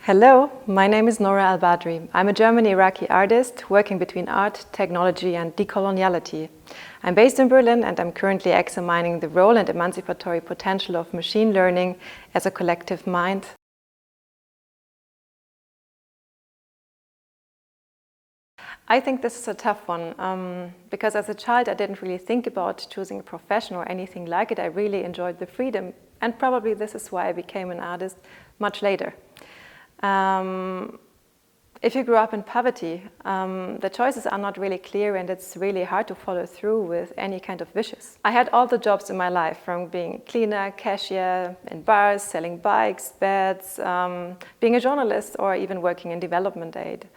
Hello, my name is Nora Al-Badri. I'm a German-Iraqi artist working between art, technology and decoloniality. I'm based in Berlin and I'm currently examining the role and emancipatory potential of machine learning as a collective mind. I think this is a tough one because as a child I didn't really think about choosing a profession or anything like it. I really enjoyed the freedom, and probably this is why I became an artist much later. If you grew up in poverty, the choices are not really clear and it's really hard to follow through with any kind of wishes. I had all the jobs in my life, from being cleaner, cashier, in bars, selling bikes, beds, being a journalist, or even working in development aid.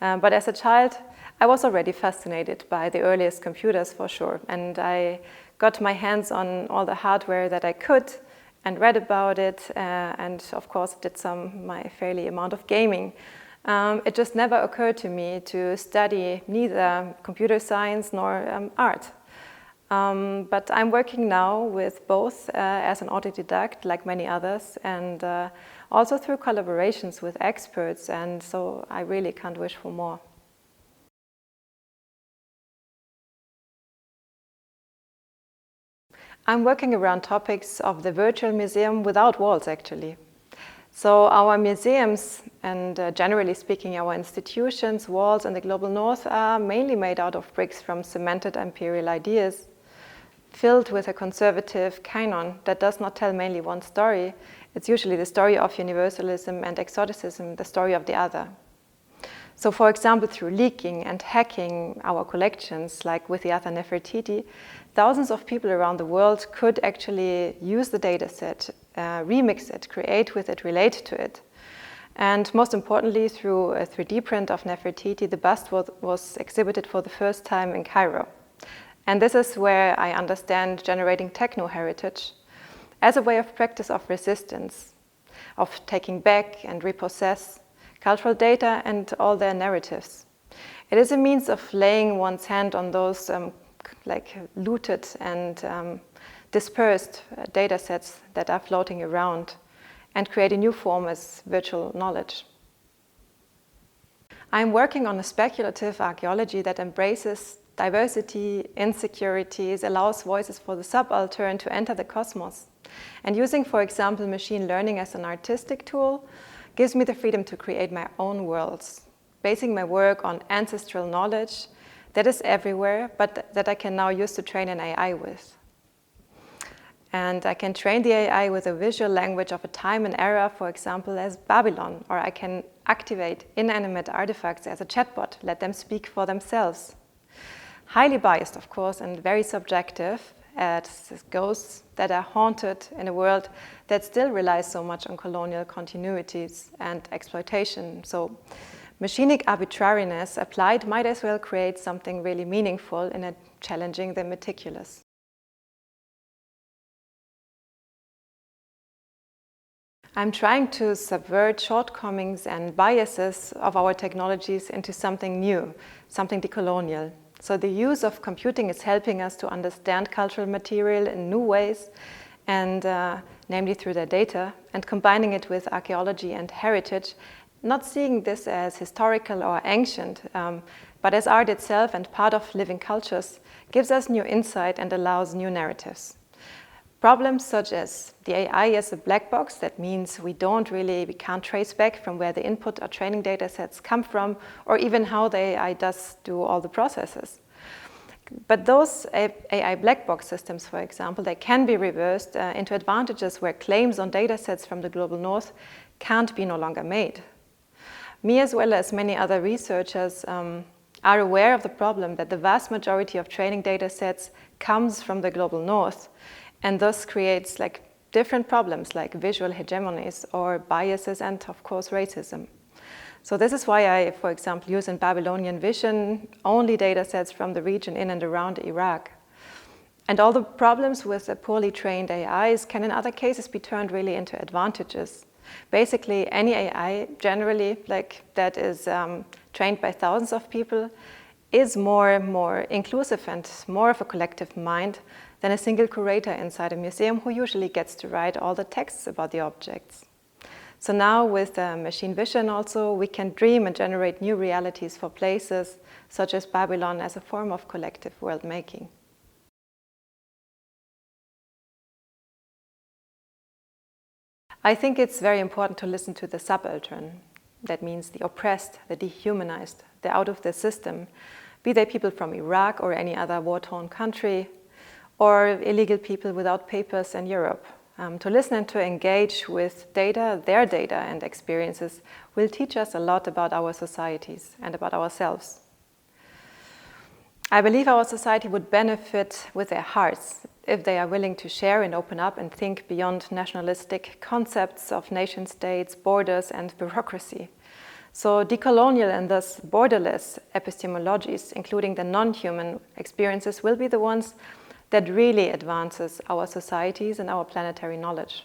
But as a child, I was already fascinated by the earliest computers for sure, and I got my hands on all the hardware that I could and read about it, and of course did my fairly amount of gaming. It just never occurred to me to study neither computer science nor art. But I'm working now with both as an autodidact, like many others, and also through collaborations with experts, and so I really can't wish for more. I'm working around topics of the virtual museum without walls, actually. So our museums, and generally speaking our institutions, walls in the global north, are mainly made out of bricks from cemented imperial ideas, filled with a conservative canon that does not tell mainly one story. It's usually the story of universalism and exoticism, the story of the other. So for example, through leaking and hacking our collections, like with the other Nefertiti, thousands of people around the world could actually use the dataset, remix it, create with it, relate to it. And most importantly, through a 3D print of Nefertiti, the bust was exhibited for the first time in Cairo. And this is where I understand generating techno-heritage as a way of practice of resistance, of taking back and repossess cultural data and all their narratives. It is a means of laying one's hand on those looted and dispersed data sets that are floating around and create a new form as virtual knowledge. I'm working on a speculative archaeology that embraces diversity, insecurities, allows voices for the subaltern to enter the cosmos. And using, for example, machine learning as an artistic tool gives me the freedom to create my own worlds, basing my work on ancestral knowledge that is everywhere, but that I can now use to train an AI with. And I can train the AI with a visual language of a time and era, for example, as Babylon, or I can activate inanimate artifacts as a chatbot, let them speak for themselves. Highly biased, of course, and very subjective, as ghosts that are haunted in a world that still relies so much on colonial continuities and exploitation. So machinic arbitrariness applied might as well create something really meaningful in challenging the meticulous. I'm trying to subvert shortcomings and biases of our technologies into something new, something decolonial. So the use of computing is helping us to understand cultural material in new ways, and namely through their data, and combining it with archaeology and heritage, not seeing this as historical or ancient, but as art itself and part of living cultures, gives us new insight and allows new narratives. Problems such as the AI as a black box, that means we can't trace back from where the input or training data sets come from, or even how the AI does do all the processes. But those AI black box systems, for example, they can be reversed into advantages where claims on data sets from the global north can't be no longer made. Me, as well as many other researchers, are aware of the problem that the vast majority of training data sets comes from the global north, and thus creates different problems like visual hegemonies or biases and, of course, racism. So this is why I, for example, use in Babylonian vision only data sets from the region in and around Iraq. And all the problems with the poorly trained AIs can in other cases be turned really into advantages. Basically, any AI generally that is trained by thousands of people is more inclusive and more of a collective mind than a single curator inside a museum who usually gets to write all the texts about the objects. So now with machine vision also, we can dream and generate new realities for places such as Babylon as a form of collective world making. I think it's very important to listen to the subaltern. That means the oppressed, the dehumanized, the out of the system, be they people from Iraq or any other war-torn country, or illegal people without papers in Europe. To listen and to engage with data, their data and experiences will teach us a lot about our societies and about ourselves. I believe our society would benefit with their hearts if they are willing to share and open up and think beyond nationalistic concepts of nation states, borders and bureaucracy. So decolonial and thus borderless epistemologies, including the non-human experiences, will be the ones that really advances our societies and our planetary knowledge.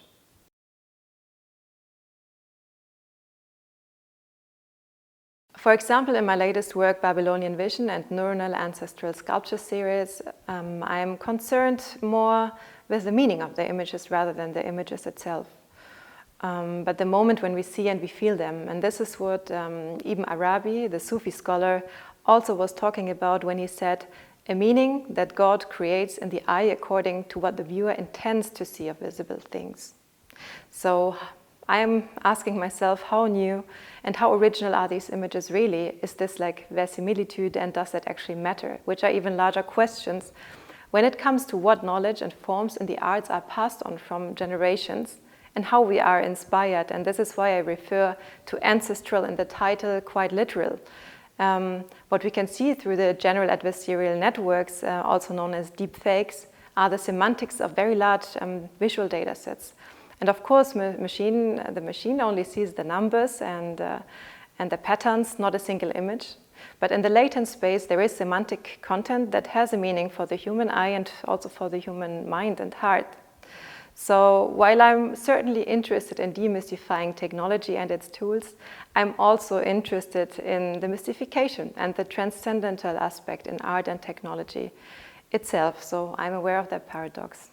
For example, in my latest work, Babylonian Vision and Neuronal Ancestral Sculpture series, I am concerned more with the meaning of the images rather than the images itself. But the moment when we see and we feel them. And this is what Ibn Arabi, the Sufi scholar, also was talking about when he said, a meaning that God creates in the eye according to what the viewer intends to see of visible things. So I am asking myself, how new and how original are these images really? Is this like verisimilitude, and does that actually matter? Which are even larger questions when it comes to what knowledge and forms in the arts are passed on from generations and how we are inspired. And this is why I refer to ancestral in the title quite literal. What we can see through the general adversarial networks, also known as deepfakes, are the semantics of very large visual data sets. And of course, the machine only sees the numbers and the patterns, not a single image. But in the latent space, there is semantic content that has a meaning for the human eye and also for the human mind and heart. So while I'm certainly interested in demystifying technology and its tools, I'm also interested in the mystification and the transcendental aspect in art and technology itself. So I'm aware of that paradox.